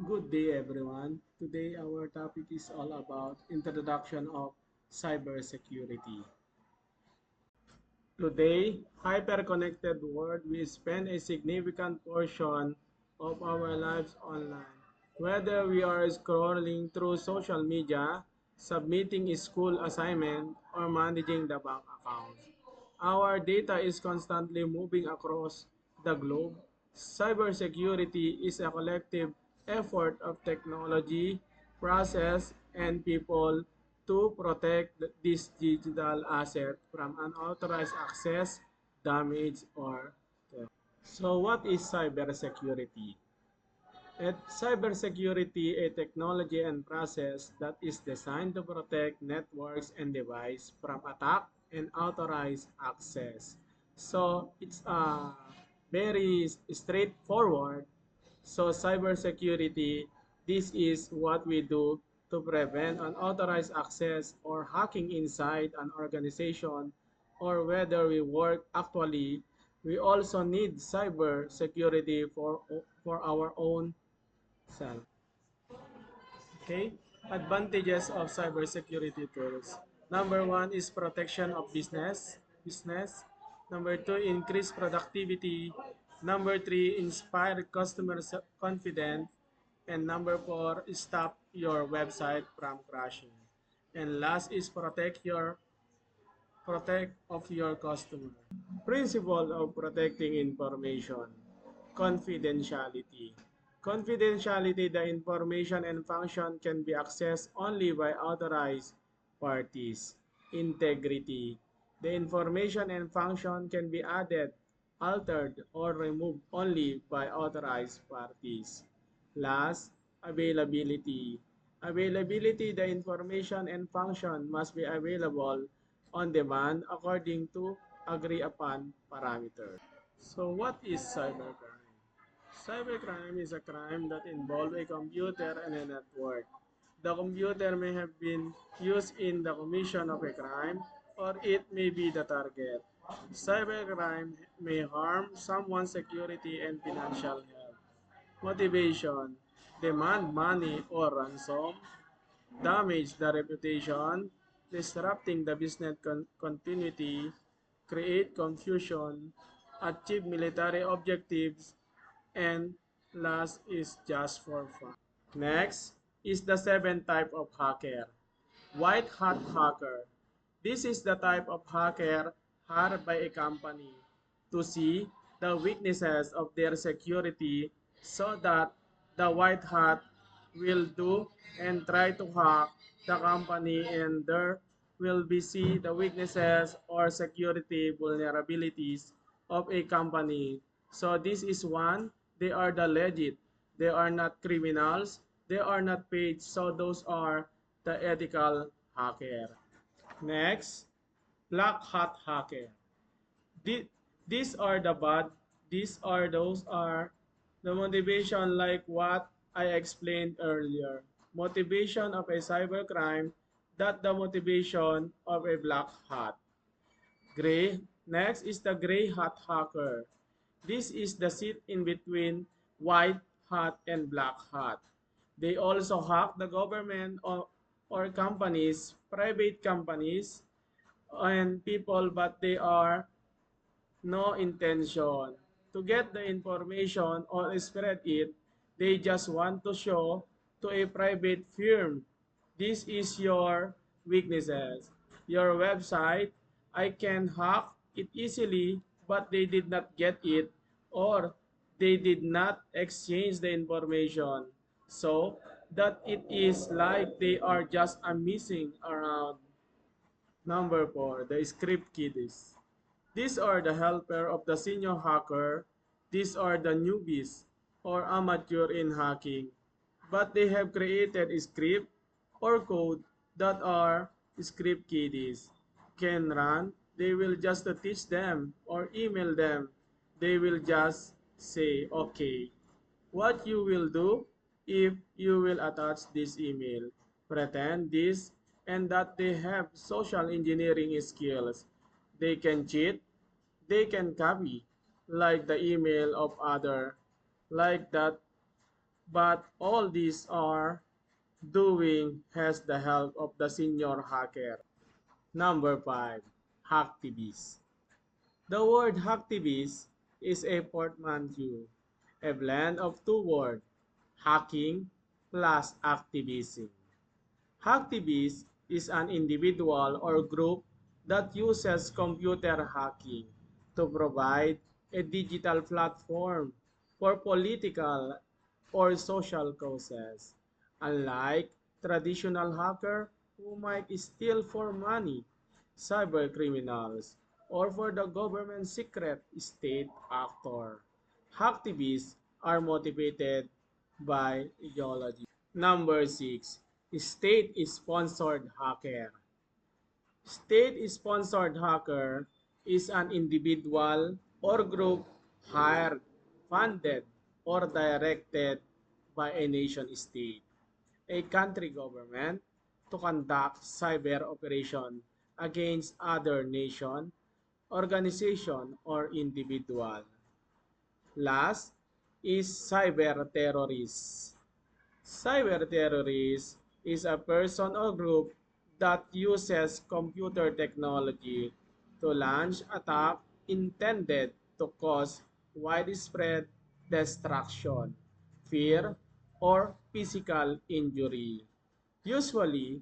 Good day, everyone. Today, our topic is all about introduction of cybersecurity. Today, hyper-connected world, we spend a significant portion of our lives online. Whether we are scrolling through social media, submitting a school assignment, or managing the bank account, our data is constantly moving across the globe. Cybersecurity is a collective effort of technology, process, and people to protect this digital asset from unauthorized access, damage, or theft. So what is cybersecurity? Cybersecurity, a technology and process that is designed to protect networks and devices from attack and authorized access. So it's very straightforward. So cybersecurity, this is what we do to prevent unauthorized access or hacking inside an organization, or whether we work actually, we also need cyber security for our own self. Okay? Advantages of cybersecurity tools. Number one is protection of business. Number two, increase productivity. Number three, inspire customer confidence. And number four, stop your website from crashing. And last is protect of your customer. Principle of protecting information. Confidentiality. Confidentiality, the information and function can be accessed only by authorized parties. Integrity. The information and function can be added, altered, or removed only by authorized parties. Last, availability. Availability, the information and function must be available on demand according to agreed upon parameters. So what is cybercrime? Cybercrime is a crime that involves a computer and a network. The computer may have been used in the commission of a crime, or it may be the target. Cybercrime may harm someone's security and financial health. Motivation: demand money or ransom, damage the reputation, disrupting the business continuity, create confusion, achieve military objectives, and last is just for fun. Next is the seventh type of hacker. White hat hacker. This is the type of hacker hired by a company to see the weaknesses of their security so that the white hat will do and try to hack the company, and there will be see the weaknesses or security vulnerabilities of a company. So this is one, they are the legit. They are not criminals. They are not paid. So those are the ethical hacker. Next, black hat hacker. These are the bad. Those are the motivation, like what I explained earlier. Motivation of a cybercrime, that the motivation of a black hat. Gray. Next is the gray hat hacker. This is the sit in between white hat and black hat. They also hack the government or companies, private companies, and people, but they are no intention to get the information or spread it. They just want to show to a private firm, this is your weaknesses. Your website, I can hack it easily, but they did not get it, or they did not exchange the information. So that it is like they are just a missing around. Number four, the script kiddies. These are the helper of the senior hacker. These are the newbies or amateur in hacking. But they have created a script or code that are script kiddies can run. They will just teach them or email them. They will just say, okay, what you will do if you will attach this email, pretend this and that they have social engineering skills. They can cheat, they can copy, like the email of other, like that But all these are doing has the help of the senior hacker. Number 5. Hacktivist. The word hacktivist is a portmanteau, a blend of two words, hacking plus activism. Hacktivist is an individual or group that uses computer hacking to provide a digital platform for political or social causes. Unlike traditional hacker who might steal for money, cyber criminals, or for the government secret state actor, hacktivists are motivated by ideology. Number 6. State-sponsored hacker. State-sponsored hacker is an individual or group hired, funded, or directed by a nation state, a country government, to conduct cyber operation against other nation, organization, or individual. Last is cyber terrorists. Cyber terrorist is a person or group that uses computer technology to launch attacks intended to cause widespread destruction, fear, or physical injury, usually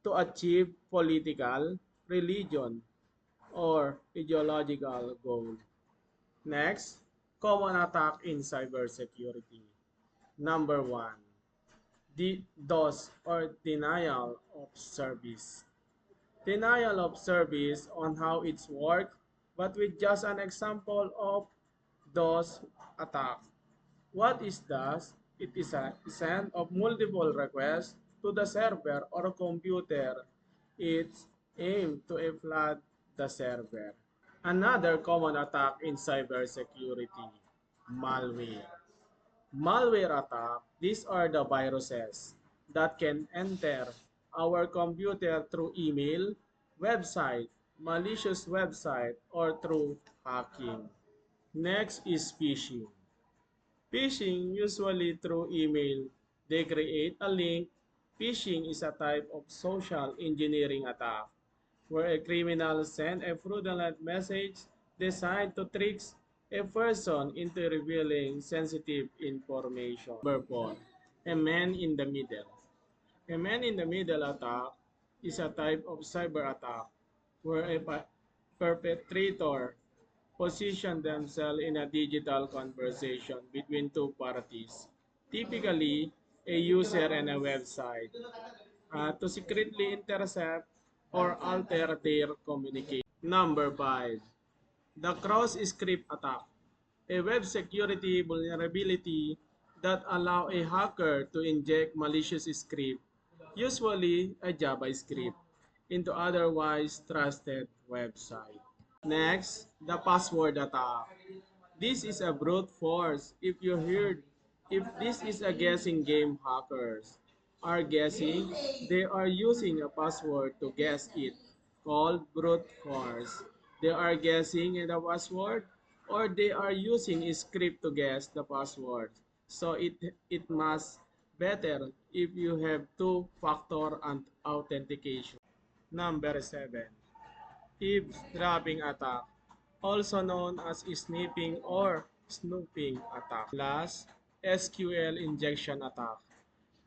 to achieve political, religion, or ideological goal. Next, common attack in cybersecurity. Number 1. DOS or denial of service. Denial of service on how it's worked, but with just an example of DOS attack. What is DOS? It is a send of multiple requests to the server or computer. It's aimed to flood the server. Another common attack in cybersecurity, malware. Malware attack, these are the viruses that can enter our computer through email, website, malicious website, or through hacking. Next is phishing. Phishing, usually through email, they create a link. Phishing is a type of social engineering attack where a criminal sends a fraudulent message designed to trick a person into revealing sensitive information. Number 4. A man in the middle. A man in the middle attack is a type of cyber attack where a perpetrator position themselves in a digital conversation between two parties, typically a user and a website, to secretly intercept or alter their communication. Number 5. The cross-script attack, a web security vulnerability that allow a hacker to inject malicious script, usually a JavaScript, into otherwise trusted website. Next, the password attack. This is a brute force. If this is a guessing game, hackers are guessing, they are using a password to guess it, called brute force. They are guessing in the password, or they are using a script to guess the password. So it must better if you have two-factor authentication. Number 7. Eavesdropping attack, also known as sniffing or snooping attack. Last, SQL injection attack.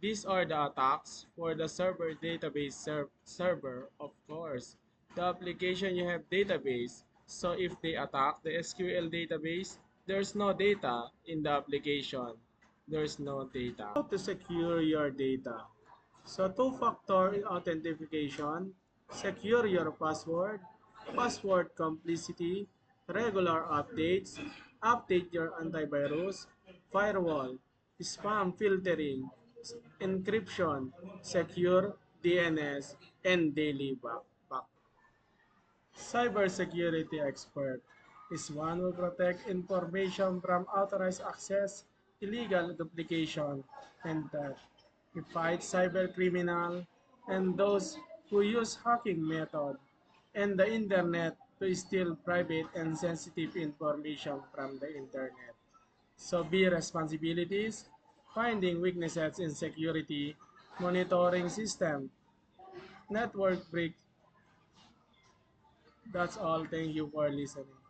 These are the attacks for the server database server, of course. The application you have database, so if they attack the SQL database, there's no data in the application. There's no data. How to secure your data? So two-factor authentication, secure your password, password complicity, regular updates, update your antivirus, firewall, spam filtering, encryption, secure DNS, and daily backup. Cybersecurity expert is one who protects information from unauthorized access, illegal duplication, and theft. He fights cybercriminal and those who use hacking method and the internet to steal private and sensitive information from the internet. So be responsibilities, finding weaknesses in security monitoring system, network break. That's all. Thank you for listening.